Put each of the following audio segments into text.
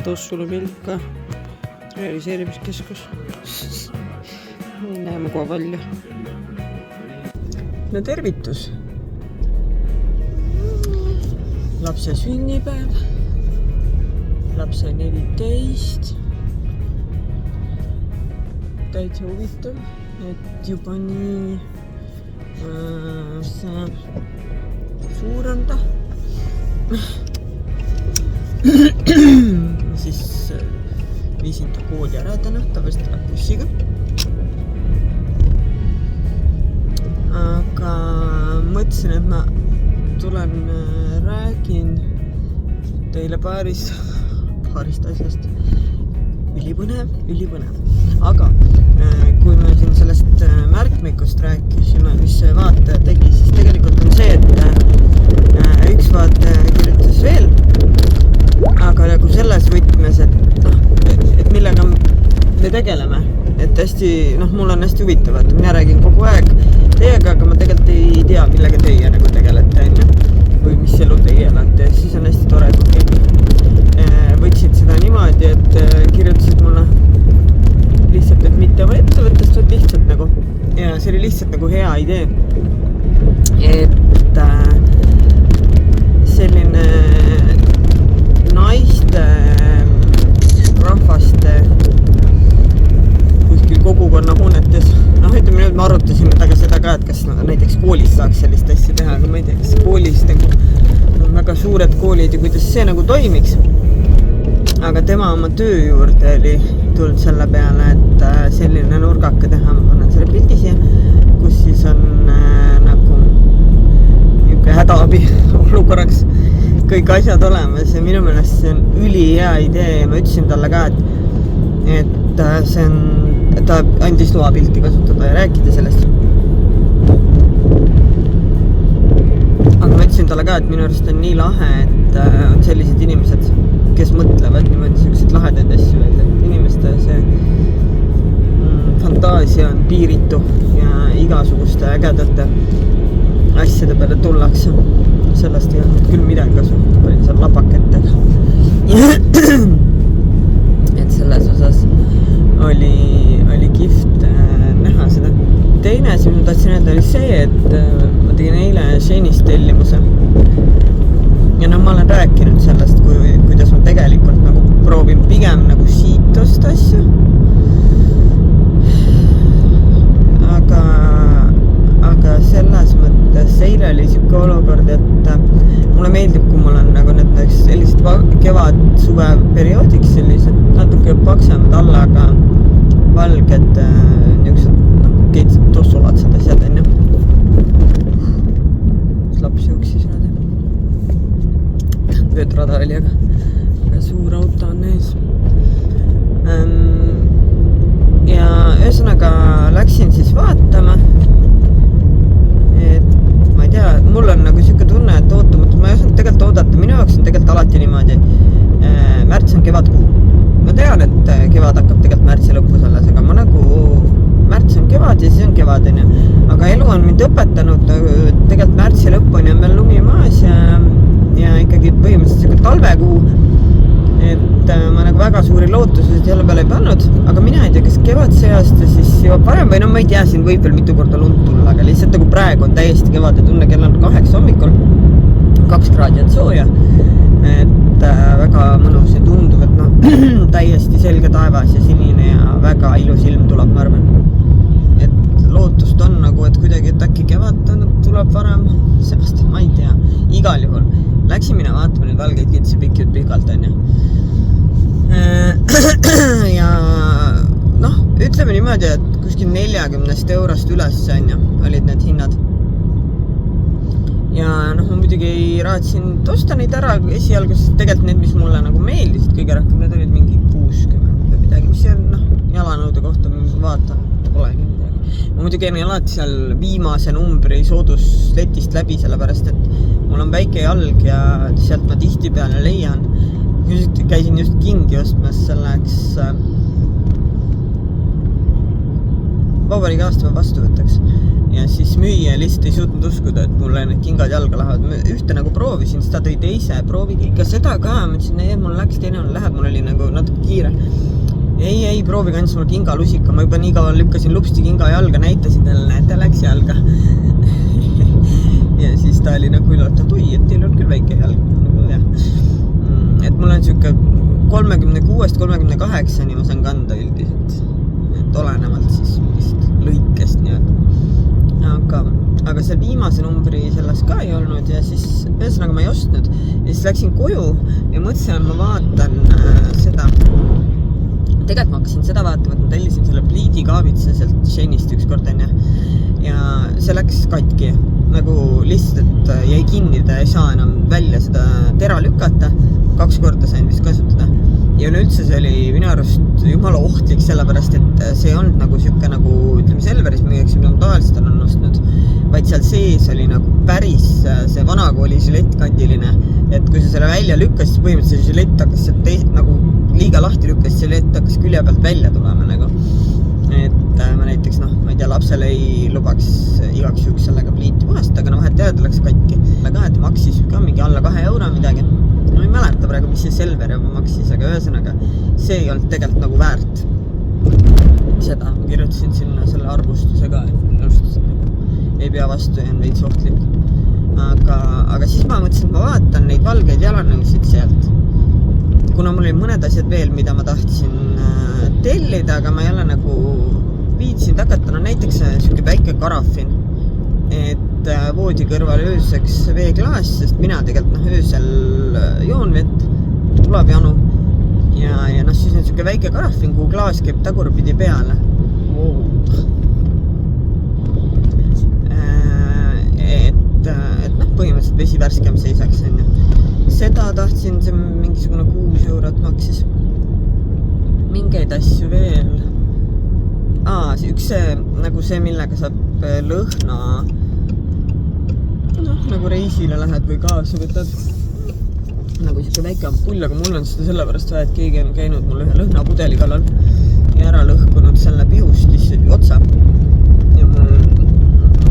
Tossula Milka realiseerimiskeskus. Näeme kohe välja. No tervitus. Lapse sünnipäev. Lapse 14. Täitsa huvitav, et juba nii suur on ta. Siis viisin ta kooli ära täna, tavaliselt läheb bussiga. Aga mõtlesin, et ma tulen räägin teile paarist asjast. Ülipõnev. Aga kui me siin sellest märkmikust rääkisime, mis see vaataja tegi, siis tegelikult on see, et üks vaataja kirjutas veel, aga nagu selles võtmes, et millega me tegeleme. Et hästi, mul on hästi huvitav, et mina räägin kogu aeg teiega, aga ma tegelikult ei tea, millega teie nagu tegelete, või mis elu teie elate. Siis on hästi tore, kui keegi võtsid seda niimoodi, et kirjutasid mulle lihtsalt, et mitte oma ettevõttest, vaid lihtsalt nagu, ja see oli lihtsalt nagu hea idee, et selline naiste, rahvaste kuskil kogukonna hoonetes, ütleme nüüd, me arutasime taga seda ka, et kas näiteks koolis saaks sellist asja teha, aga ma ei tea, kas koolis on väga suured koolid ja kuidas see nagu toimiks. Aga tema oma töö juurde oli tulnud selle peale, et selline nurgake teha, ma panen selle pildi siia, kus siis on nagu niisugune hädaabi olukorraks kõik asjad olemas ja minu meelest see on ülihea idee ja ma ütlesin talle ka, et see on, ta andis loa pilti kasutada ja rääkida sellest. Aga ma ütlesin talle ka, et minu arust on nii lahe, et on sellised inimesed, kes mõtlevad niimoodi sellised lahedaid asju, et inimeste see fantaasia on piiritu ja igasuguste ägedate asjade peale tullakse. Sellest ei olnud küll midagi kasu, olin seal labaketega. Et selles osas oli kihvt näha seda. Teine asi, ma tahtsin öelda, oli see, et ma tegin eile Shenist tellimuse. Ja ma olen rääkinud sellest, kuidas ma tegelikult nagu proovin pigem nagu siitost asju. Aga selles mõttes eile oli siuke olukord, et mulle meeldib, kui mul on nagu näiteks sellised kevad-suve perioodiks sellised natuke paksemad alla, aga valged niisugused keitsed tossulatsed asjad enne. Laps jooksis rada. Vöötrada oli, aga suur auto on ees. Ja ühesõnaga läksin siis vaatama, et ma ei tea, mul on nagu siuke tunne, et ootamatult, ma ei osanud tegelikult oodata, minu jaoks on tegelikult alati niimoodi, märts on kevadkuu. Ma tean, et kevad hakkab tegelikult märtsi lõpus alles, aga ma nagu, märts on kevad ja siis on kevadine. Aga elu on mind õpetanud, tegelikult märtsi lõpuni on meil lumi maas ja ikkagi põhimõtteliselt siuke talvekuu, et ma nagu väga suuri lootusi selle peale ei pannud, aga mina ei tea, kas kevad see aasta siis juba parem või ma ei tea, siin võib veel mitu korda lund tulla, aga lihtsalt nagu praegu on täiesti kevade tunne, kell on 8 hommikul, 2 kraadi on sooja, et väga mõnus ja tundub, et täiesti selge taevas ja sinine ja väga ilus ilm tuleb, ma arvan. Et lootust on nagu, et kuidagi, et äkki kevad tuleb varem, see aasta, ma ei tea, igal juhul. Läksin mina vaatama neid valgeid kitsi pikalt, on ju. Ja ütleme niimoodi, et kuskil 40 eurost üles, on ju, olid need hinnad. Ja ma muidugi raatsin osta neid ära esialgu, sest tegelikult need, mis mulle nagu meeldisid kõige rohkem, need olid mingi 60 või midagi, mis on jalanõude kohta, ma vaatan, polegi midagi. Ma muidugi käin alati seal viimase numbri soodusletist läbi, sellepärast, et mul on väike jalg ja sealt ma tihti peale leian. Käisin just kingi ostmas selleks vabariigi aastapäeva vastuvõtteks. Ja siis müüja lihtsalt ei suutnud uskuda, et mulle need kingad jalga lähevad. Ma ühte nagu proovisin, siis ta tõi teise, proovigi ikka seda ka. Ma ütlesin, ei, mul läks teine, läheb, mul oli nagu natuke kiire. Ei, proovige andis mul kingalusika. Ma juba nii kaua lükkasin lupsti kinga jalga, näitasin talle, näete, läks jalga. Ja siis ta oli nagu üllatav, oi, et teil on küll väike jalg. Nagu, jah. Et mul on siuke 36-38 ma saan kanda üldiselt. Et olenevalt siis millist lõikest nii-öelda. Aga see viimase numbri selles ka ei olnud ja siis ühesõnaga ma ei ostnud. Ja siis läksin koju ja mõtlesin, et ma vaatan seda. Tegelikult ma hakkasin seda vaatama, et ma tellisin selle pliidikaabitsa sealt Shenist ükskord enne. Ja see läks katki. Nagu lihtsalt, et jäi kinni, ta ei saa enam välja seda tera lükata. 2 korda sain vist kasutada. Ja üleüldse see oli minu arust jumala ohtlik, sellepärast, et see ei olnud nagu siuke nagu, ütleme, Selveris müüaks, mida ma tavaliselt olen ostnud, vaid seal sees oli nagu päris see vanakooli žilettkandiline, et kui sa selle välja lükkas, siis põhimõtteliselt see žilett hakkas sealt nagu liiga lahti lükkas, see žilett hakkas külje pealt välja tulema nagu. Et ma näiteks, ma ei tea, lapsele ei lubaks igaks juhuks sellega pliiti puhastada, aga vahet teada läks katki. Aga et maksis ka mingi alla 2 euro midagi. Ma ei mäleta praegu, mis see Selver juba maksis, aga ühesõnaga see ei olnud tegelikult nagu väärt seda. Ma kirjutasin sinna selle arvustuse ka, et ei pea vastu ja on veits ohtlik. Aga siis ma mõtlesin, et ma vaatan neid valgeid jalanõusid sealt. Kuna mul oli mõned asjad veel, mida ma tahtsin tellida, aga ma ei ole nagu viitsinud hakata. Näiteks siuke väike karafin, et voodi kõrval ööseks veeklaas, sest mina tegelikult öösel joon vett, tuleb janu. Ja siis on siuke väike karafin, kuhu klaas käib tagurpidi peale. Et põhimõtteliselt vesi värskem seisaks. Seda tahtsin, see mingisugune 6 eurot maksis. Mingeid asju veel. Üks nagu see, millega saab lõhna nagu reisile lähed või kaasa võtad. Nagu siuke väike ampull, aga mul on seda sellepärast vaja, et keegi on käinud mul ühe lõhnapudeli kallal ja ära lõhkunud selle pihustis otsa. Ja ma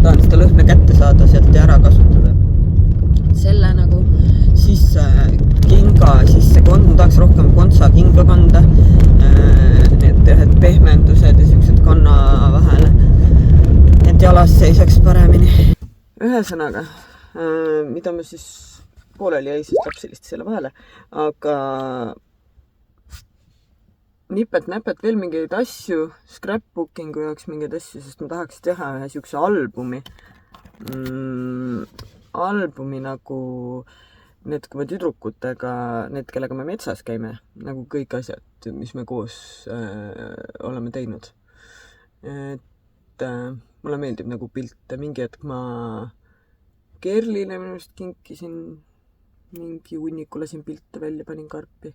tahan seda lõhna kätte saada sealt ja ära kasutada. Selle nagu siis kinga sisse ma tahaks rohkem kontsa kinga kanda. Need pehmendused ja siuksed kanna vahele, et jalas seisaks paremini. Ühesõnaga, mida ma siis pooleli jäi, siis lapsilist selle vahele, aga nipet-näpet veel mingeid asju, scrapbookingu jaoks mingeid asju, sest ma tahaks teha ühe siukse albumi nagu need tüdrukutega, need, kellega me metsas käime, nagu kõik asjad, mis me koos oleme teinud. Et mulle meeldib nagu pilte. Mingi hetk ma Kerlile minust kinkisin mingi hunniku, lasin pilte välja, panin karpi.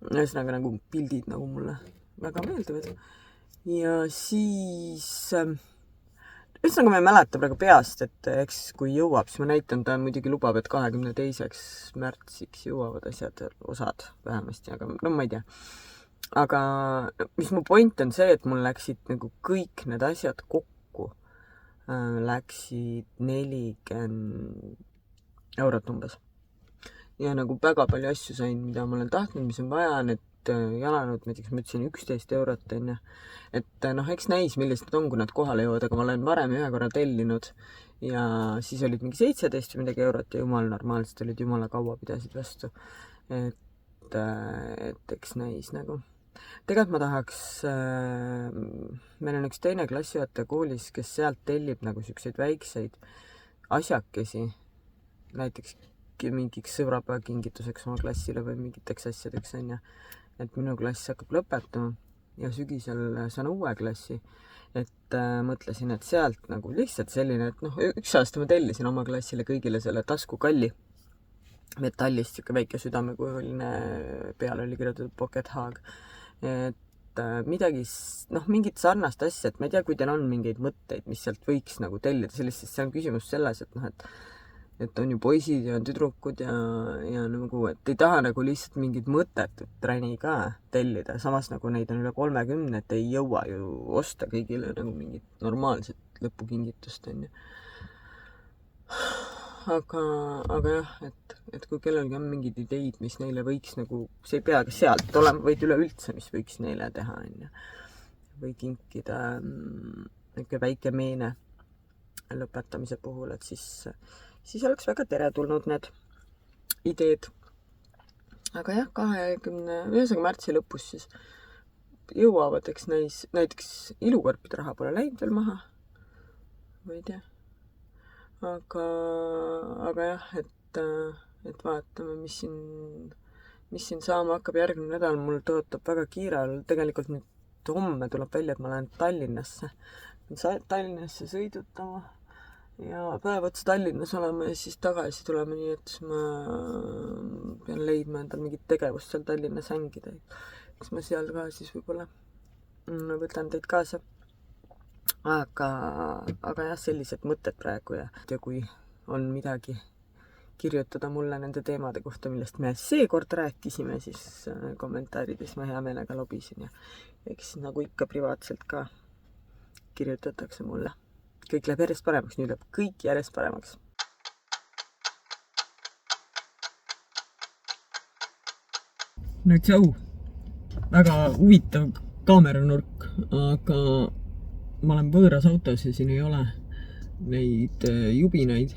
Ühesõnaga nagu pildid nagu mulle väga meeldivad. Ja siis ühesõnaga ma ei mäleta praegu peast, et eks kui jõuab, siis ma näitan, ta muidugi lubab, et 22. märtsiks jõuavad asjad, osad vähemasti, aga ma ei tea. Aga mis mu point on see, et mul läksid nagu kõik need asjad kokku, läksid 40 eurot umbes. Ja nagu väga palju asju sain, mida ma olen tahtnud, mis on vaja, need jalanud, näiteks ma ütlesin 11 eurot enne. Et eks näis, millised on, kui nad kohale jõuvad, aga ma olen varem ühe korra tellinud ja siis olid mingi 17 või midagi eurot ja jumal normaalselt olid, jumala kaua pidasid vastu. Et eks näis nagu. Tegelikult ma tahaks, meil on üks teine klassijuhataja koolis, kes sealt tellib nagu siukseid väikseid asjakesi, näiteks mingiks sõbrapäeva kingituseks oma klassile või mingiteks asjadeks on ja et minu klass hakkab lõpetama ja sügisel saan uue klassi. Et mõtlesin, et sealt nagu lihtsalt selline, et üks aasta ma tellisin oma klassile kõigile selle taskukalli metallist, siuke väike südamekujuline, peale oli kirjutatud Pocket Hug. Et midagi, mingit sarnast asja, et ma ei tea, kui teil on mingeid mõtteid, mis sealt võiks nagu tellida, sellist, sest see on küsimus selles, et on ju poisid ja on tüdrukud ja nagu, et ei taha nagu lihtsalt mingit mõtetut träni ka tellida. Samas nagu neid on üle 30, et ei jõua ju osta kõigile nagu mingit normaalset lõpukingitust, on ju. Aga jah, et kui kellelgi on mingid ideid, mis neile võiks nagu, see ei peagi sealt olema, vaid üleüldse, mis võiks neile teha, on ju. Või kinkida niisugune väike meene lõpetamise puhul, et siis oleks väga teretulnud need ideed. Aga jah, 29. märtsi lõpus siis jõuavad, eks näiteks ilukõrpide raha pole läinud veel maha. Või ei tea. Aga jah, et vaatame, mis siin saama hakkab. Järgmine nädal mul tõotab väga kiire all. Tegelikult nüüd homme tuleb välja, et ma lähen Tallinnasse sõidutama ja päev otsa Tallinnas olema ja siis tagasi tulema, nii et ma pean leidma endal mingit tegevust seal Tallinnas hängida. Kas ma seal ka siis võib-olla võtan teid kaasa. Aga jah, sellised mõtted praegu ja kui on midagi kirjutada mulle nende teemade kohta, millest me seekord rääkisime, siis kommentaarides ma hea meelega lobisin ja eks nagu ikka privaatselt ka kirjutatakse mulle. Kõik läheb järjest paremaks, nüüd läheb kõik järjest paremaks. No tšau! Väga huvitav kaameranurk, aga ma olen võõras autos ja siin ei ole neid jubinaid,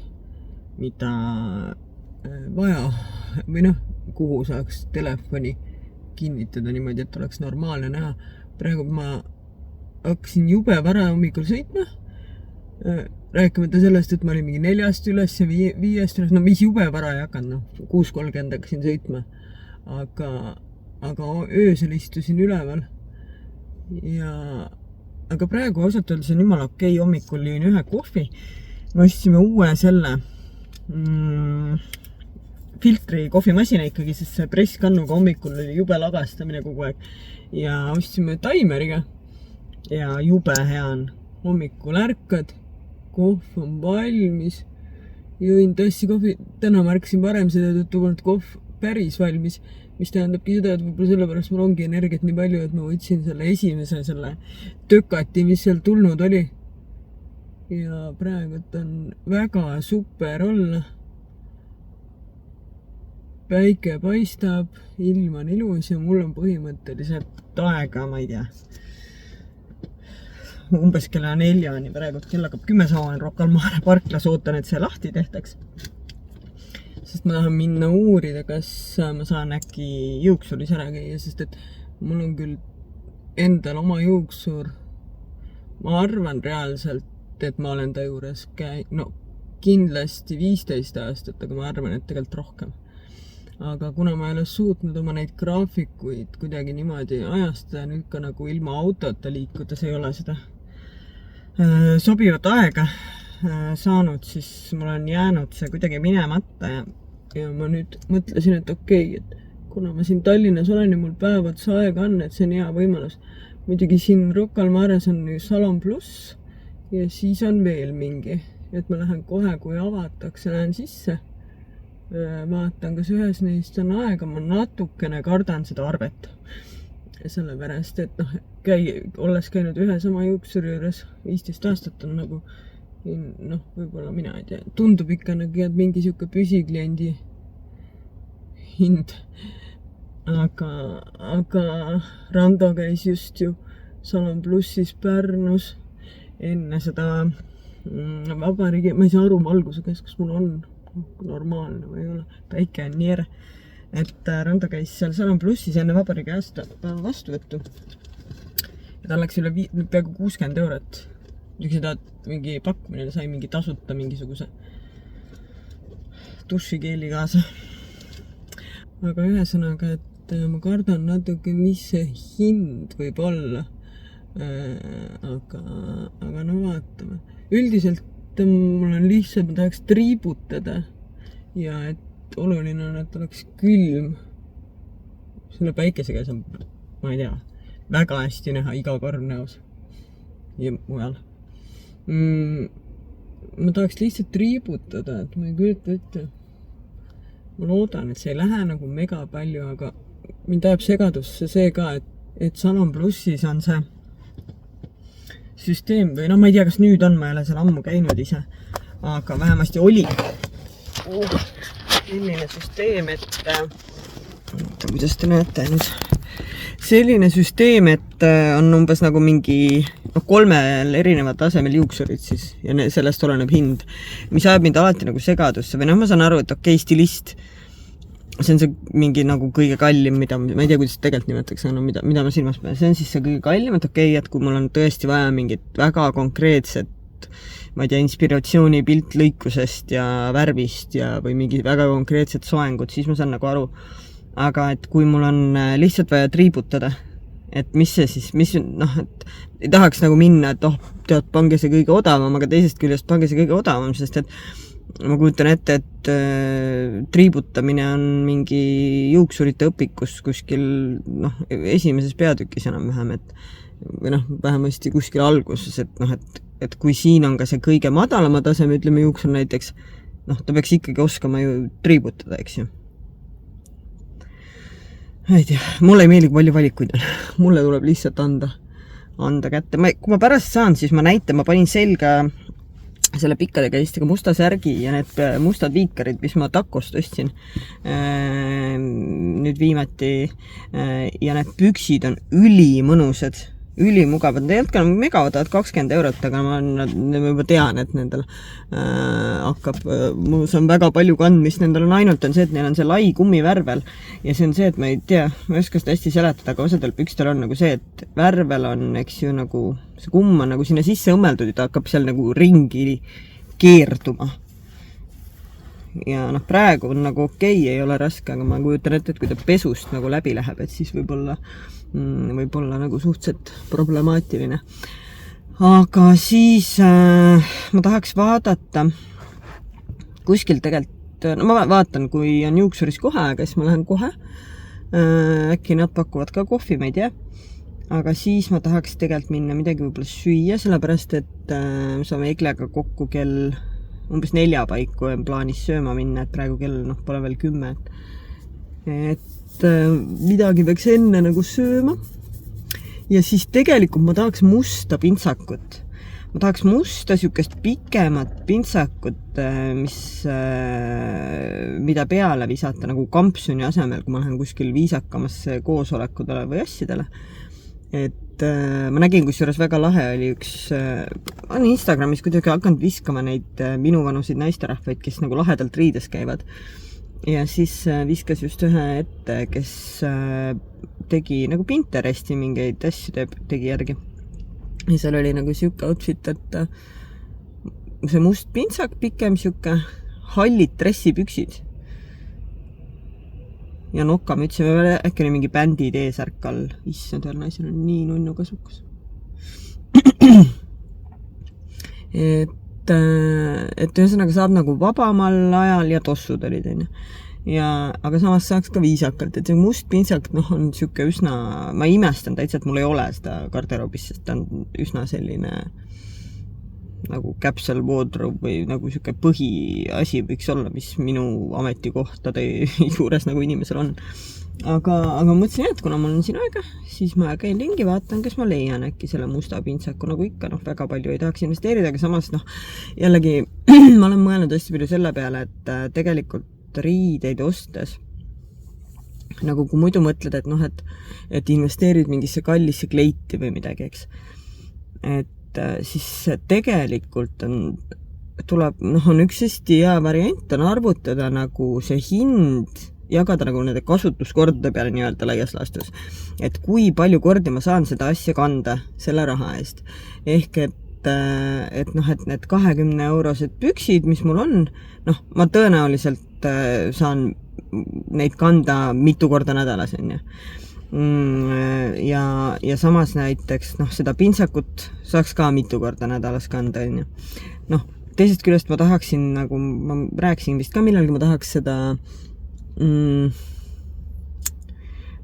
mida vaja või kuhu saaks telefoni kinnitada niimoodi, et oleks normaalne näha. Praegu ma hakkasin jube vara hommikul sõitma, rääkimata sellest, et ma olin mingi 4 üles ja 5 üles, mis jube vara ei hakanud, 6:30 hakkasin sõitma, aga öösel istusin üleval aga praegu ausalt öeldes on jumala okei, hommikul jõin ühe kohvi. Me ostsime uue selle filtri kohvimasina ikkagi, sest see presskannuga hommikul oli jube lagastamine kogu aeg. Ja ostsime taimeriga ja jube hea on. Hommikul ärkad, kohv on valmis. Jõin tassi kohvi, täna märkasin varem seda, et polnud kohv päris valmis. Mis tähendabki seda, et võib-olla sellepärast mul ongi energiat nii palju, et ma võtsin selle esimese tökati, mis seal tulnud oli. Ja praegu on väga super olla. Päike paistab, ilm on ilus ja mul on põhimõtteliselt aega, ma ei tea. Umbes kella 4, praegu kell hakkab 10 saama, Rocca al Mare parklas ootan, et see lahti tehtaks. Sest ma tahan minna uurida, kas ma saan äkki juuksuris ära käia, sest et mul on küll endal oma juuksur. Ma arvan reaalselt, et ma olen ta juures kindlasti 15 aastat, aga ma arvan, et tegelikult rohkem. Aga kuna ma ei ole suutnud oma neid graafikuid kuidagi niimoodi ajastada, nüüd ka nagu ilma autota liikudes ei ole seda sobivat aega saanud, siis mul on jäänud see kuidagi minemata ja ma nüüd mõtlesin, et okei, et kuna ma siin Tallinnas olen ja mul päev otsa aega on, et see on hea võimalus. Muidugi siin Rocca al Mares on Salon Plus ja siis on veel mingi, et ma lähen kohe, kui avatakse, lähen sisse. Vaatan, kas ühes neist on aega, ma natukene kardan seda arvet. Sellepärast, et olles käinud ühe sama juuksuri juures 15 aastat on nagu võib-olla mina ei tea, tundub ikka nagu mingi siuke püsikliendi hind. Aga Rando käis just ju Salon Plussis Pärnus enne seda vabariigi, ma ei saa aru valguse käes, kas mul on normaalne või ei ole, päike on nii ere. Et Rando käis seal Salon Plussis enne vabariigi aasta vastuvõttu. Ja tal läks üle peaaegu 60 €. Seda mingi pakkumine sai mingi tasuta mingisuguse dušikeeli kaasa. Aga ühesõnaga, et ma kardan natuke, mis see hind võib olla. Aga vaatame. Üldiselt mul on lihtsalt, ma tahaks triibutada ja et oluline on, et oleks külm. Selle päikese käes on, ma ei tea, väga hästi näha iga kord näos ja mujal. Ma tahaks lihtsalt triibutada, et ma ei kujuta ette. Ma loodan, et see ei lähe nagu mega palju, aga mind ajab segadusse see ka, et Salon Plussis on süsteem või ma ei tea, kas nüüd on, ma ei ole seal ammu käinud ise, aga vähemasti oli selline süsteem, et kuidas te näete nüüd, selline süsteem, et on umbes nagu mingi 3 erineval tasemel juuksurid siis ja sellest oleneb hind, mis ajab mind alati nagu segadusse või ma saan aru, et okei, stilist, see on see mingi nagu kõige kallim, mida ma ei tea, kuidas tegelikult nimetatakse, mida ma silmas pean, see on siis see kõige kallim, et okei, et kui mul on tõesti vaja mingit väga konkreetset, ma ei tea, inspiratsiooni piltlõikusest ja värvist ja või mingi väga konkreetset soengut, siis ma saan nagu aru. Aga et kui mul on lihtsalt vaja triibutada, et mis see siis, et ei tahaks nagu minna, et tead, pange see kõige odavam, aga teisest küljest pange see kõige odavam, sest et ma kujutan ette, et triibutamine on mingi juuksurite õpikus kuskil esimeses peatükis enam-vähem, või vähemasti kuskil alguses, et kui siin on ka see kõige madalama taseme, ütleme juuksur näiteks, ta peaks ikkagi oskama ju triibutada, eks ju. Ei tea, mulle ei meeldi palju valikuid on. Mulle tuleb lihtsalt anda kätte. Kui ma pärast saan, siis ma näitan, ma panin selga selle pikkade käistega musta särgi ja need mustad viikarid, mis ma takost ostsin nüüd viimati ja need püksid on ülimõnusad, ülimugavad. Need ei olnud ka megaodavad 20 €, aga ma juba tean, et nendel hakkab, see on väga palju kandmist, nendel on ainult see, et neil on see lai kummivärvel ja see on see, et ma ei tea, ma ei oska seda hästi seletada, aga osadel pükstel on nagu see, et värvel on, eks ju, nagu see kumm on nagu sinna sisse õmmeldud ja ta hakkab seal nagu ringi keerduma. Ja praegu on nagu okei, ei ole raske, aga ma kujutan ette, et kui ta pesust nagu läbi läheb, et siis võib-olla nagu suhteliselt problemaatiline. Aga siis ma tahaks vaadata kuskil tegelikult, ma vaatan, kui on juuksuris kohe aega, siis ma lähen kohe. Äkki nad pakuvad ka kohvi, ma ei tea. Aga siis ma tahaks tegelikult minna midagi võib-olla süüa, sellepärast, et saame Eglega kokku kell umbes 4 paiku on plaanis sööma minna, et praegu kell pole veel 10. Et midagi peaks enne nagu sööma. Ja siis tegelikult ma tahaks musta pintsakut. Ma tahaks musta sükest pikemat pintsakut, mida peale visata nagu kampsuni asemel, kui ma lähen kuskil viisakamasse koosolekudele või asjadele. Et ma nägin, kusjuures väga lahe oli on Instagramis kuidagi hakanud viskama neid minuvanusid naisterahvaid, kes nagu lahedalt riides käivad. Ja siis viskas just ühe ette, kes tegi nagu Pinteresti mingeid asju tegi järgi. Ja seal oli nagu siuke outfit, et see must pintsak, pikem siuke hallid dressipüksid ja nokamütsi, äkki oli mingi bändi teesärk all. Issand, naisel on nii nunnu kasukas. Et ühesõnaga saab nagu vabamal ajal ja tossud olid, aga samas saaks ka viisakalt, et see must pintsak on siuke üsna, ma imestan täitsa, et mul ei ole seda garderoobis, sest ta on üsna selline nagu capsule wardrobe või nagu siuke põhiasi võiks olla, mis minu ametikohtade juures nagu inimesel on. Aga mõtlesin, et kuna mul on siin aega, siis ma käin ringi, vaatan, kas ma leian äkki selle musta pintsaku, nagu ikka, väga palju ei tahaks investeerida, aga samas jällegi ma olen mõelnud hästi palju selle peale, et tegelikult riideid ostes, nagu kui muidu mõtled, et investeerid mingisse kallisse kleiti või midagi, eks, et siis tegelikult on üks hästi hea variant on arvutada nagu see hind, jagada nagu nende kasutuskordade peale nii-öelda laias laastus, et kui palju kordi ma saan seda asja kanda selle raha eest. Ehk et need 20 € püksid, mis mul on, ma tõenäoliselt saan neid kanda mitu korda nädalas, ja samas näiteks seda pintsakut saaks ka mitu korda nädalas kanda, teisest küljest ma tahaksin, nagu ma rääkisin vist ka millalgi, ma tahaks seda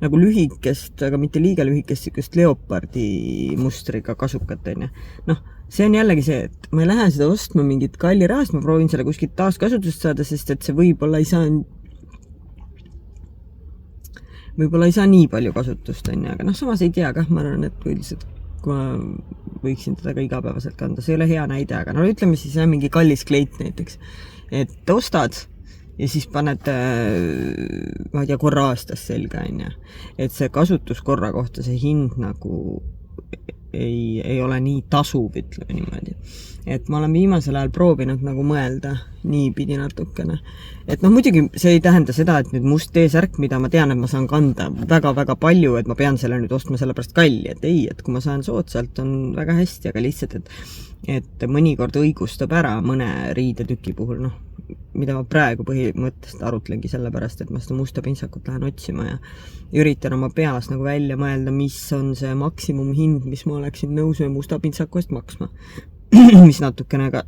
nagu lühikest, aga mitte liiga lühikest, sükest leopardi mustriga kasukat, see on jällegi see, et ma ei lähe seda ostma mingit kalli rahast, ma proovin selle kuskilt taaskasutust saada, sest et see võib-olla ei saa nii palju kasutust, aga samas ei tea kah, ma arvan, et üldiselt kui ma võiksin teda ka igapäevaselt kanda. See ei ole hea näide, aga no ütleme siis mingi kallis kleit näiteks, et ostad ja siis paned, ma ei tea, korra aastas selga, et see kasutuskorra kohta see hind nagu ei ole nii tasuv, ütleme niimoodi. Et ma olen viimasel ajal proovinud nagu mõelda niipidi natukene. Et noh, muidugi see ei tähenda seda, et nüüd must T-särk, mida ma tean, et ma saan kanda väga-väga palju, et ma pean selle nüüd ostma selle pärast kalli, et ei, et kui ma saan soodsalt, on väga hästi, aga lihtsalt, et mõnikord õigustab ära mõne riidetüki puhul, noh, mida ma praegu põhimõtteliselt arutlengi sellepärast, et ma seda musta pintsakut lähen otsima ja üritan oma peas nagu välja mõelda, mis on see maksimumhind, mis ma oleksin nõus või musta pintsaku eest maksma. Mis natukene ka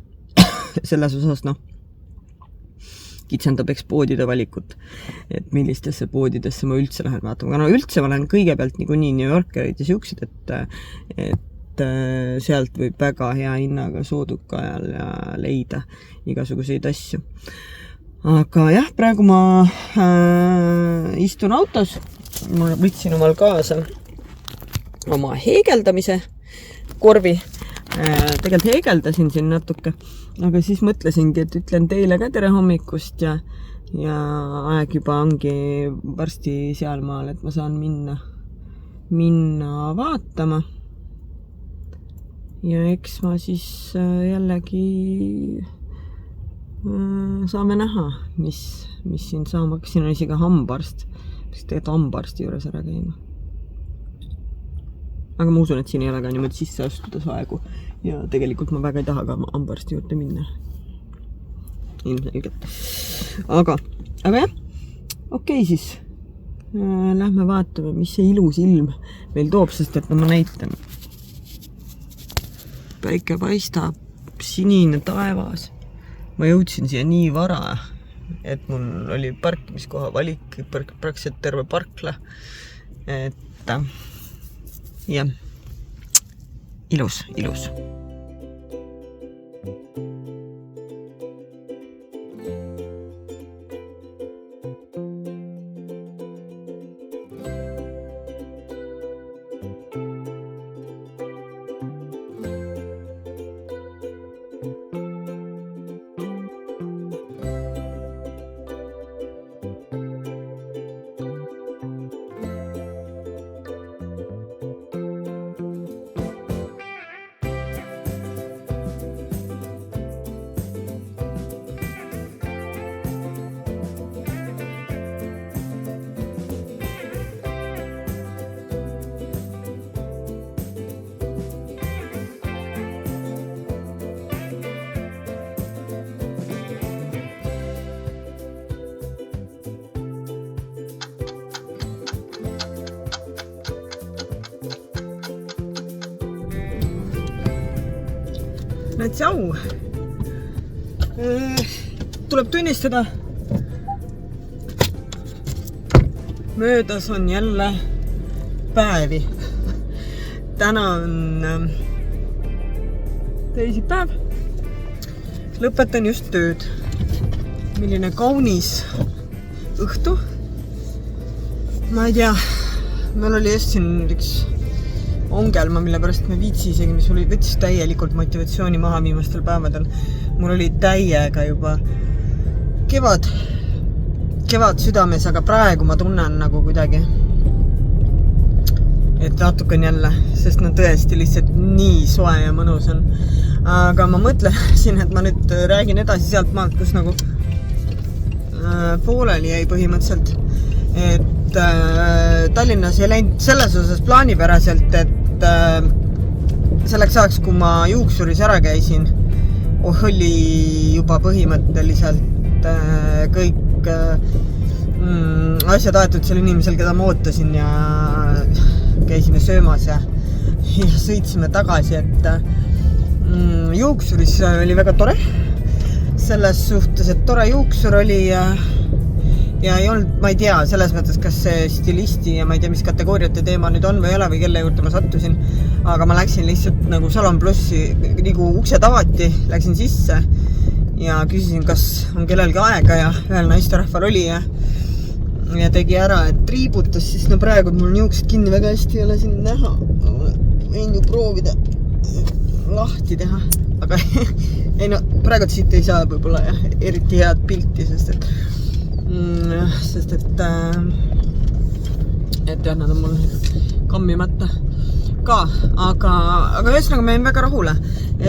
selles osas, noh, kitsendab eks poodide valikut, et millistesse poodidesse ma üldse lähen vaatama. Aga no üldse ma lähen kõigepealt nii New Yorkerid ja siuksed, et sealt võib väga hea hinnaga sooduka ajal ja leida igasuguseid asju. Aga jah, praegu ma istun autos, ma võtsin omal kaasa oma heegeldamise korvi. Tegelikult heegeldasin siin natuke, aga siis mõtlesingi, et ütlen teile ka tere hommikust ja aeg juba ongi varsti sealmaal, et ma saan minna vaatama. Ja eks ma siis jällegi saame näha, mis siin saama. Siin on isegi hambarst, mis tegelikult hambarsti juures ära käima. Aga ma usun, et siin ei ole ka niimoodi sisse astuda aegu ja tegelikult ma väga ei taha ka hambarsti juurde minna. Ilmselgelt. Aga jah, okei siis. Lähme vaatame, mis see ilus ilm meil toob, sest et ma näitan. Päike paistab, sinine taevas. Ma jõudsin siia nii vara, et mul oli parkimiskoha valik, praktiliselt terve parkla. Et jah, ilus. Tšau! Tuleb tunnistada, möödas on jälle päevi. Täna on teisipäev. Lõpetan just tööd. Milline kaunis õhtu. Ma ei tea, meil oli just siin üks ongelma, mille pärast me viitsi isegi, mis oli võttis täielikult motivatsiooni maha viimastel päevadel. Mul oli täiega juba kevad südames, aga praegu ma tunnen nagu kuidagi, et natuke on jälle, sest no tõesti lihtsalt nii soe ja mõnus on. Aga ma mõtlesin, et ma nüüd räägin edasi sealt maalt, kus nagu pooleli jäi põhimõtteliselt, et Tallinnas ei läinud selles osas plaanipäraselt, et selleks ajaks, kui ma juuksuris ära käisin, oli juba põhimõtteliselt kõik asjad aetud seal inimesel, keda ma ootasin ja käisime söömas ja sõitsime tagasi, et juuksuris oli väga tore. Selles suhtes, et tore juuksur oli ja ei olnud, ma ei tea, selles mõttes, kas see stilisti ja ma ei tea, mis kategooriate teema nüüd on või ei ole või kelle juurde ma sattusin, aga ma läksin lihtsalt nagu Salon Plussi, nagu uksed avati, läksin sisse ja küsisin, kas on kellelgi aega ja ühel naisterahval oli ja tegi ära, et triibutas, siis no praegu mul on juuksed kinni väga hästi ei ole siin näha. Võin nagu proovida lahti teha, aga ei no, praegu siit ei saa võib-olla jah, eriti head pilti, sest et jah, nad on mul kammimata ka, aga ühesõnaga ma jäin väga rahule.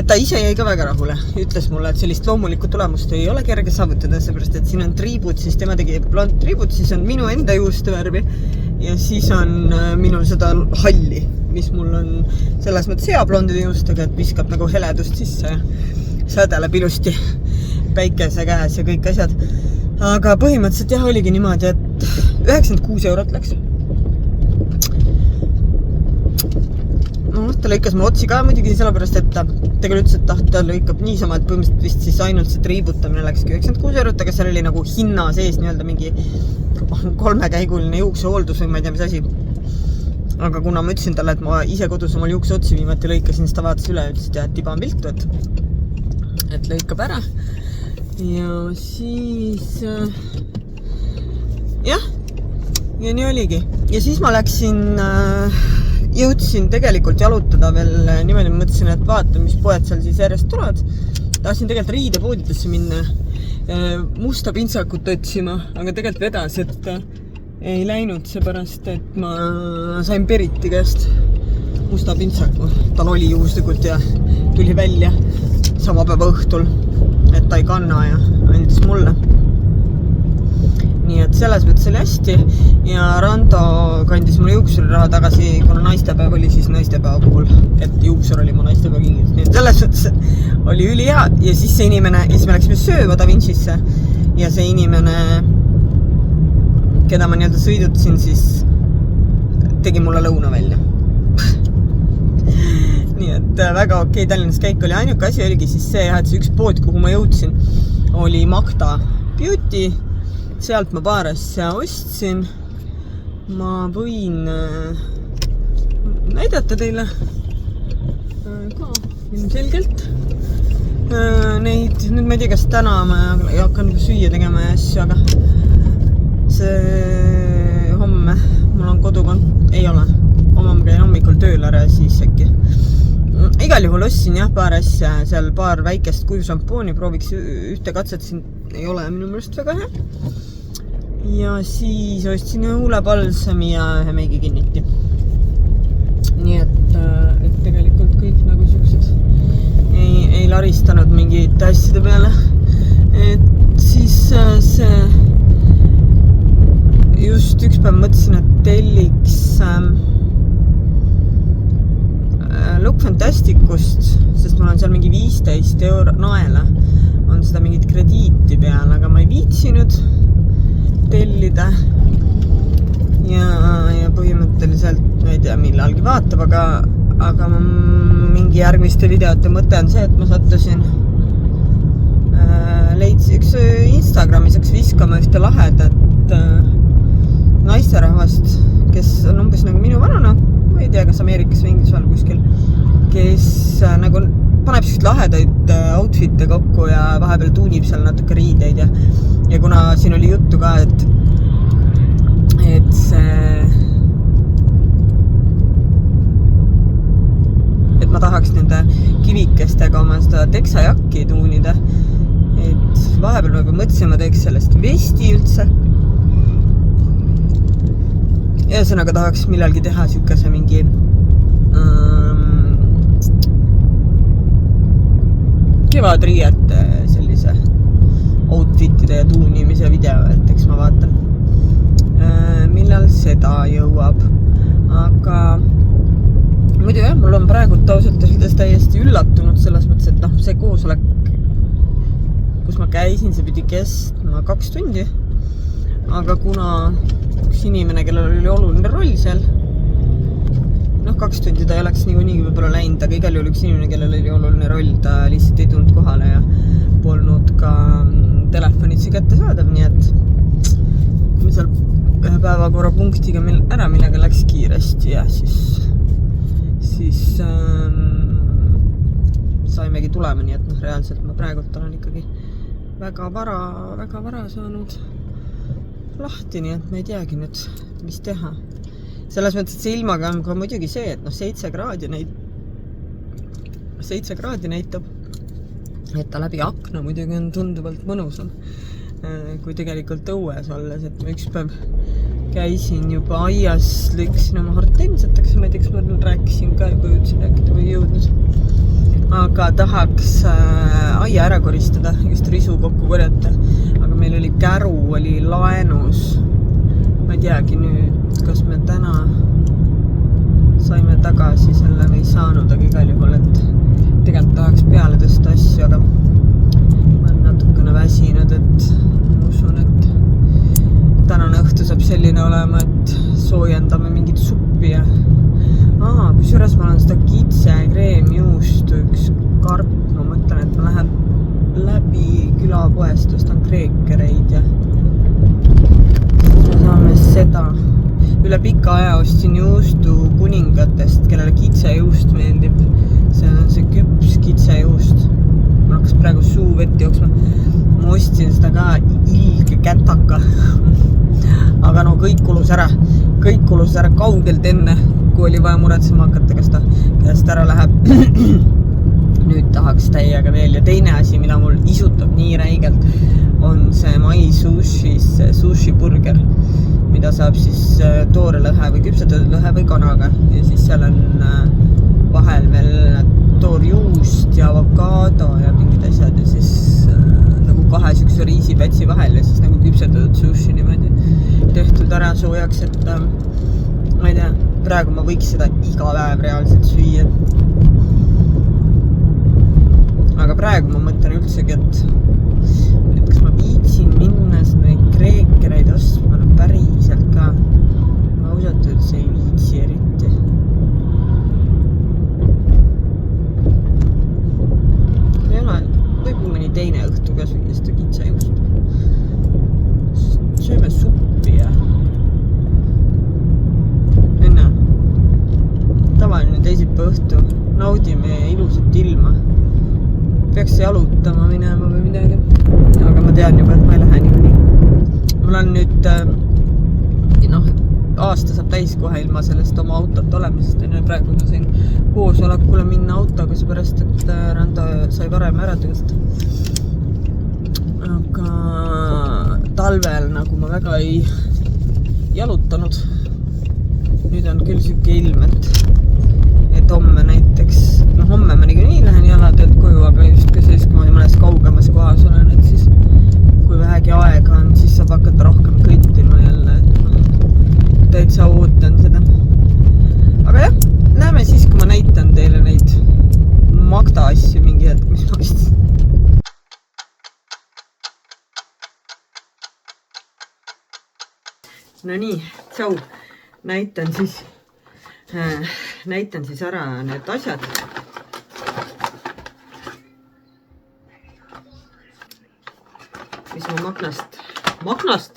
Ta ise jäi ka väga rahule, ütles mulle, et sellist loomulikku tulemust ei ole kerge saavutada, seepärast, et siin on triibud, siis tema tegi blondtriibud, siis on minu enda juuste värvi ja siis on minul seda halli, mis mul on selles mõttes hea blondide juustega, et viskab nagu heledust sisse ja sädeleb ilusti päikese käes ja kõik asjad. Aga põhimõtteliselt jah, oligi niimoodi, et 96 eurot läks. No, ta lõikas mul otsi ka muidugi sellepärast, et ta tegelikult ütles, et ta lõikab niisama, et põhimõtteliselt vist siis ainult see triibutamine läkski 96 eurot, aga seal oli nagu hinna sees nii-öelda mingi 3-käiguline juuksehooldus või ma ei tea, mis asi. Aga kuna ma ütlesin talle, et ma ise kodus omal juukse otsi viimati lõikasin, siis ta vaatas üle ja ütles, et tiba on viltu, et lõikab ära. Ja siis jah, ja nii oligi. Ja siis ma läksin, jõudsin tegelikult jalutada veel niimoodi, mõtlesin, et vaatan, mis poed seal siis järjest tulevad. Tahtsin tegelikult riidepoodidesse minna, musta pintsakut otsima, aga tegelikult vedas, et ei läinud seepärast, et ma sain Beriti käest musta pintsaku. Tal oli juhuslikult ja tuli välja sama päeva õhtul, et ta ei kanna ja andis mulle. Nii et selles mõttes oli hästi ja Rando kandis mulle juuksuri raha tagasi, kuna naistepäev oli siis naistepäeva puhul, et juuksur oli mu naistepäeva kingis. Nii et selles mõttes oli ülihea ja siis see inimene, ja siis me läksime sööva Da Vincisse ja see inimene, keda ma nii-öelda sõidutasin, siis tegi mulle lõuna välja. Nii et väga okei Tallinnas käik oli, ainuke asi oligi siis see, et see üks pood, kuhu ma jõudsin, oli Magda Beauty. Sealt ma paar asja ostsin. Ma võin näidata teile ka ilmselgelt neid. Nüüd ma ei tea, kas täna ma ei hakka nagu süüa tegema ja asju, aga see homme mul on kodukond. Ei ole. Homme ma käin hommikul tööl ära ja siis äkki. Igal juhul ostsin jah paar asja, seal paar väikest kuivšampooni, prooviks ühte katset, siin ei ole minu meelest väga hea. Ja siis ostsin huulepalsami ja ühe meigi kinniti. Nii et tegelikult kõik nagu siuksed ei laristanud mingite asjade peale. Et siis see just üks päev mõtlesin, et telliks Look Fantasticust, sest mul on seal mingi 15 euro naela. On seda mingit krediiti peal, aga ma ei viitsinud tellida. Ja põhimõtteliselt, ma ei tea, millalgi vaatab, aga mingi järgmiste videote mõte on see, et ma sattusin leidsin üks Instagramis viskama ühte lahedat naisterahvast, kes on umbes nagu minu vanana, ma ei tea, kas Ameerikas või Inglismaal kuskil, kes nagu paneb sellised lahedaid outfit'e kokku ja vahepeal tuunib seal natuke riideid ja kuna siin oli juttu ka, et ma tahaks nende kivikestega oma seda teksajakki tuunida, et vahepeal nagu mõtlesin, ma teeks sellest vesti üldse. Ühesõnaga tahaks millalgi teha siukese mingi kevadriiete sellise outfitide ja tuunimise video, et eks ma vaatan, millal seda jõuab. Aga muidu jah, mul on praegu ausalt öeldes täiesti üllatunud selles mõttes, et see koosolek, kus ma käisin, see pidi kestma 2 tundi. Aga kuna üks inimene, kellel oli oluline roll seal, 2 tundi ta ei oleks niikuinii võib-olla läinud, aga igal juhul üks inimene, kellel oli oluline roll, ta lihtsalt ei tulnud kohale ja polnud ka telefonitsi kätte saadav, nii et kui me seal ühe päevakorrapunktiga ära millega läks kiiresti ja siis saimegi tulema, nii et reaalselt ma praegult olen ikkagi väga vara saanud lahti, nii et ma ei teagi nüüd, mis teha. Selles mõttes, et see ilmaga on ka muidugi see, et 7 kraadi neid 7 kraadi näitab, et ta läbi akna muidugi on tunduvalt mõnusam kui tegelikult õues olles, et ma üks päev käisin juba aias, lõiksin oma hortensiateks, ma ei tea, kas ma rääkisin ka juba jõudsin rääkida või jõudnud, aga tahaks aia ära koristada, just risu kokku korjata, aga meil oli käru, oli laenus, ma ei teagi nüüd, kas me täna saime tagasi selle või ei saanud, aga igal juhul, et tegelikult tahaks peale tõsta asju, aga ma olen natukene väsinud, et ma usun, et tänane õhtu saab selline olema, et soojendame mingit suppi ja kusjuures ma olen seda kitse kreemjuustu üks karp, ma mõtlen, et ma lähen läbi külapoest, ostan kreekereid ja me saame seda. Üle pika aja ostsin juustu kuningatest, kellele kitsejuust meeldib. See on see küps kitsejuust. Ma hakkas praegu suu vett jooksma. Ma ostsin seda ka ilge kätaka. Aga no kõik kulus ära kaugelt enne, kui oli vaja muretsema hakata, kas ta käest ära läheb. Nüüd tahaks täiega veel. Ja teine asi, mida mul isutab nii räigelt, on see Mai Sushis sushi burger, mida saab siis toore lõhe või küpsetatud lõhe või kanaga. Ja siis seal on vahel veel toorjuust ja avokaado ja mingid asjad ja siis nagu 2 sükse riisipätsi vahel ja siis nagu küpsetatud sushi niimoodi tehtud ära soojaks, et ma ei tea, praegu ma võiks seda iga päev reaalselt süüa. Aga praegu ma mõtlen üldsegi, et kas ma viitsin minna neid kreekereid ostma päriselt ka. Ma ausalt öeldes ei viitsi eriti. Ei ole, võib mõni teine õhtu ka süüa seda kitsejuustu. Sööme suppi ja enne tavaline teisipäeva õhtu naudime ilusat ilma. Peaks jalutama minema või midagi, aga ma tean juba, et ma ei lähe nii. Mul on nüüd, aasta saab täis kohe ilma sellest oma autot olemisest, enne praegu ma sain koosolekule minna autoga, seepärast, et Rando sai varem ära töölt. Aga talvel nagu ma väga ei jalutanud. Nüüd on küll siuke ilm, et homme näiteks, homme ma nii lähen jalatööd koju, aga just ka siis, kui ma mõnes kaugemas kohas olen, et siis kui vähegi aega on, siis saab hakata rohkem kõttima jälle, et täitsa ootan seda. Aga jah, näeme siis, kui ma näitan teile neid Magda asju mingi hetk, mis ma vist. No nii, tšau, näitan siis ära need asjad. Mis ma Magdast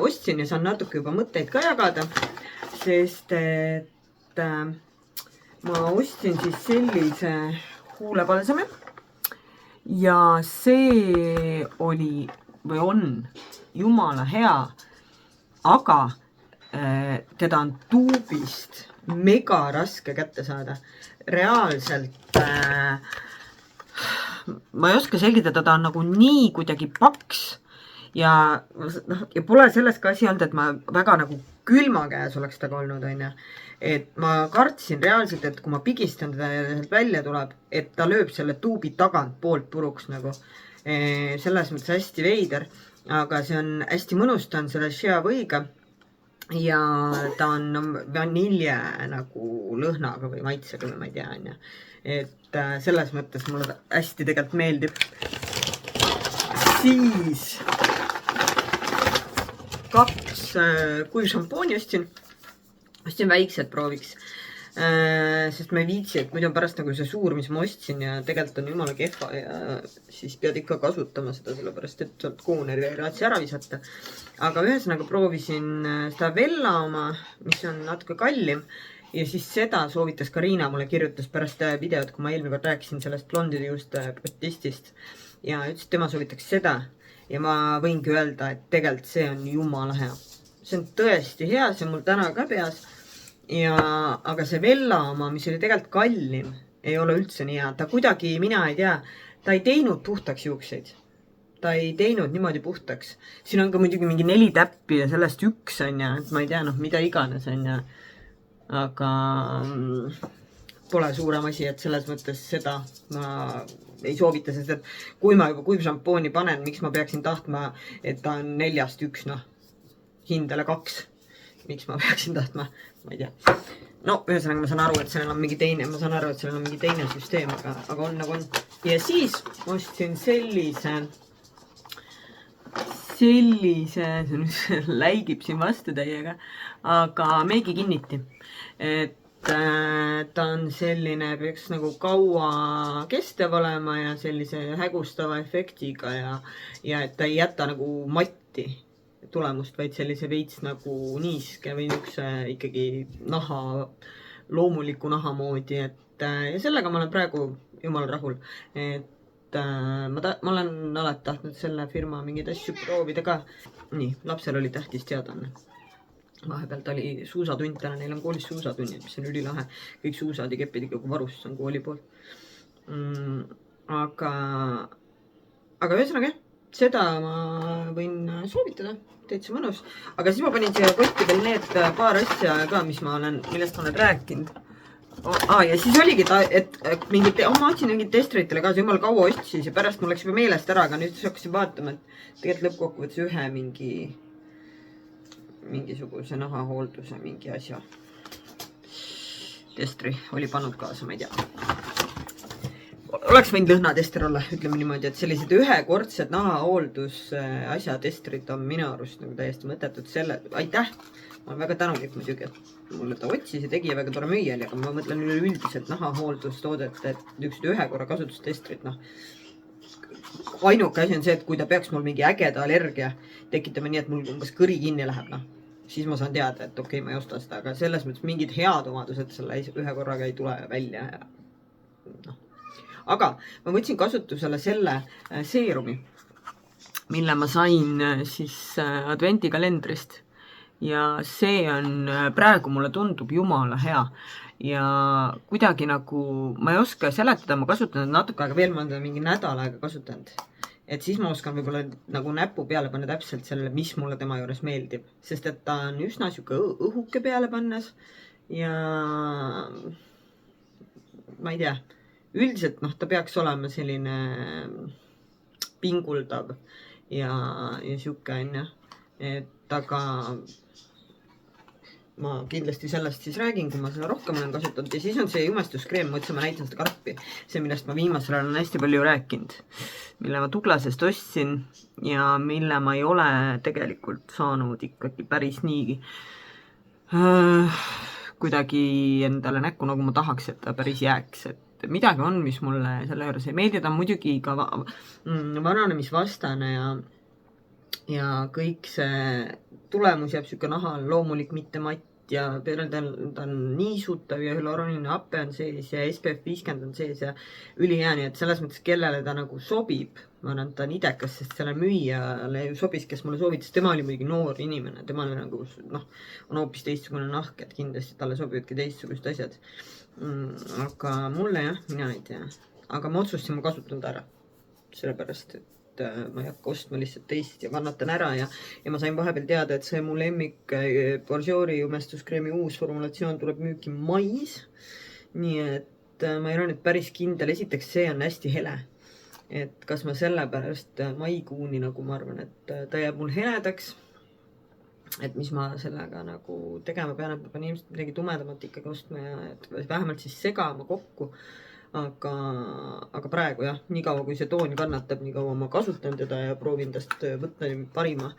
ostsin ja saan natuke juba mõtteid ka jagada, sest et ma ostsin siis sellise huulepalsami ja see oli või on jumala hea, aga teda on tuubist mega raske kätte saada. Reaalselt ma ei oska selgitada, ta on nagu nii kuidagi paks ja pole selles ka asi olnud, et ma väga nagu külma käes oleks taga olnud, on ja. Et ma kartsin reaalselt, et kui ma pigistan teda ja välja tuleb, et ta lööb selle tuubi tagant poolt puruks nagu. Selles mõttes hästi veider, aga see on hästi mõnus, ta on selle shea võiga ja ta on vanilje nagu lõhnaga või maitsega või ma ei tea, on ja. Et selles mõttes mulle hästi tegelikult meeldib. Siis 2 kuivšampooni ostsin väiksed prooviks, sest ma ei viitsi, et muidu on pärast nagu see suur, mis ma ostsin ja tegelikult on jumala kehva ja siis pead ikka kasutama seda, sellepärast et sealt kooneri ei raatsi ära visata. Aga ühesõnaga proovisin seda Vella oma, mis on natuke kallim. Ja siis seda soovitas Karina, mulle kirjutas pärast videot, kui ma eelmine kord rääkisin sellest blondide juuste protestist ja ütles, et tema soovitaks seda ja ma võingi öelda, et tegelikult see on jumala hea. See on tõesti hea, see on mul täna ka peas ja, aga see Vella oma, mis oli tegelikult kallim, ei ole üldse nii hea. Ta kuidagi, mina ei tea, ta ei teinud puhtaks juukseid. Ta ei teinud niimoodi puhtaks. Siin on ka muidugi mingi 4 täppi ja sellest 1 on ja, et ma ei tea, noh, mida iganes on ja. Aga pole suurem asi, et selles mõttes seda ma ei soovita, sest et kui ma juba kuivšampooni panen, miks ma peaksin tahtma, et ta on 4-st 1, noh, hindele 2. Miks ma peaksin tahtma, ma ei tea. No, ühesõnaga ma saan aru, et sellel on mingi teine, ma saan aru, et sellel on mingi teine süsteem, aga on nagu on. Ja siis ostsin sellise, see läigib siin vastu täiega, aga meigi kinniti. Et ta on selline, peaks nagu kaua kestev olema ja sellise hägustava efektiga ja et ta ei jäta nagu matti tulemust, vaid sellise veits nagu niiske või niisuguse ikkagi naha, loomuliku naha moodi, et ja sellega ma olen praegu jumala rahul, et ma olen alati tahtnud selle firma mingeid asju proovida ka. Nii, lapsel oli tähtis teadaanne. Vahepeal ta oli suusatund, täna neil on koolis suusatunnid, mis on ülilahe. Kõik suusad ja kepid ikka varust on kooli poolt. Aga ühesõnaga, seda ma võin soovitada, täitsa mõnus. Aga siis ma panin siia kotti veel need paar asja ka, millest ma olen rääkinud. Ja siis oligi ta, et ma otsin mingid testritele ka, see jumal kaua ostis ja pärast mul läks juba meelest ära, aga nüüd hakkasin vaatama, et tegelikult lõppkokkuvõttes ühe mingisuguse nahahoolduse mingi asja testri oli pannud kaasa, ma ei tea. Oleks võinud lõhnatester olla, ütleme niimoodi, et sellised ühekordsed nahahooldus asja testrid on minu arust nagu täiesti mõttetud selle. Aitäh! Ma olen väga tänulik muidugi, et mulle ta otsis ja tegi ja väga tore müüa oli, aga ma mõtlen üleüldiselt nahahooldustoodet, et niisugused ühe korra kasutustestrid, noh. Ainuke asi on see, et kui ta peaks mul mingi ägeda allergia tekitama nii, et mul umbes kõri kinni läheb, noh, siis ma saan teada, et okei, ma ei osta seda, aga selles mõttes mingid head omadused selle ühe korraga ei tule välja. No. Aga ma võtsin kasutusele selle seerumi, mille ma sain siis adventikalendrist ja see on praegu mulle tundub jumala hea. Ja kuidagi nagu, ma ei oska seletada, ma kasutan natuke aega veel, ma olen mingi nädal aega kasutanud. Et siis ma oskan võib-olla nagu näpu peale panna täpselt sellele, mis mulle tema juures meeldib. Sest et ta on üsna siuke õhuke peale pannes ja ma ei tea, üldiselt ta peaks olema selline pinguldav ja siuke on. Et aga ma kindlasti sellest siis räägin, kui ma seda rohkem olen kasutanud. Ja siis on see jumestuskreem, mõtlesin, ma näitan seda karpi. See, millest ma viimasel olen hästi palju rääkinud. Mille ma Tuglasest ostsin ja mille ma ei ole tegelikult saanud ikkagi päris nii kuidagi endale näkku, nagu ma tahaks, et ta päris jääks. Et midagi on, mis mulle selle juures ei meeldi. Ta on muidugi ka vananemisvastane ja kõik see tulemus jääb siuke naha loomulik, mitte matt ja peale ta on niisutav ja hüaluroniline happe on sees ja SPF 50 on sees ja ülihea, nii et selles mõttes, kellele ta nagu sobib, ma arvan, et ta on idekas, sest selle müüjale ju sobis, kes mulle soovitas, tema oli muidugi noor inimene, temale nagu on hoopis teistsugune nahk, et kindlasti talle sobivadki teistsugused asjad. Aga mulle jah, mina ei tea, aga ma otsustasin, ma kasutan ta ära, sellepärast, et ma ei hakka ostma lihtsalt teist ja kannatan ära ja ma sain vahepeal teada, et see mu lemmik Bourjois'i jumestuskreemi uus formulatsioon tuleb müüki mais. Nii et ma ei ole nüüd päris kindel, esiteks see on hästi hele. Et kas ma sellepärast maikuuni nagu ma arvan, et ta jääb mul heledaks. Et mis ma sellega nagu tegema pean, et ma pean ilmselt midagi tumedamat ikkagi ostma ja vähemalt siis segama kokku. Aga praegu jah, nii kaua kui see toon kannatab, nii kaua ma kasutan teda ja proovin tast võtta parima,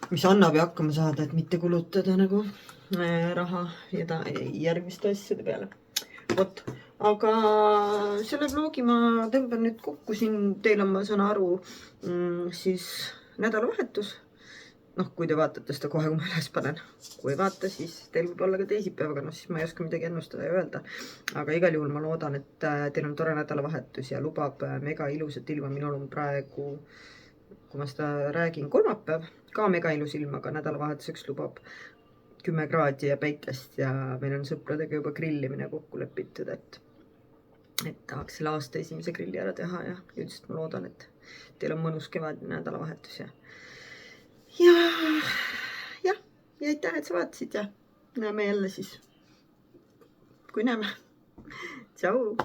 mis annab ja hakkama saada, et mitte kulutada nagu raha järgmiste asjade peale. Vot, aga selle vlogi ma tõmban nüüd kokku siin, teil on, ma saan aru, siis nädalavahetus. Noh, kui te vaatate seda kohe, kui ma üles panen. Kui ei vaata, siis teil võib olla ka teisipäevaga, siis ma ei oska midagi ennustada ja öelda. Aga igal juhul ma loodan, et teil on tore nädalavahetus ja lubab mega ilusat ilma. Minul on praegu, kui ma seda räägin, kolmapäev, ka mega ilus ilm, aga nädalavahetuseks lubab 10 kraadi ja päikest ja meil on sõpradega juba grillimine kokku lepitud, et et tahaks selle aasta esimese grilli ära teha ja üldiselt ma loodan, et teil on mõnus kevadine nädalavahetus ja aitäh, et sa vaatasid ja näeme jälle siis, kui näeme. Tšau!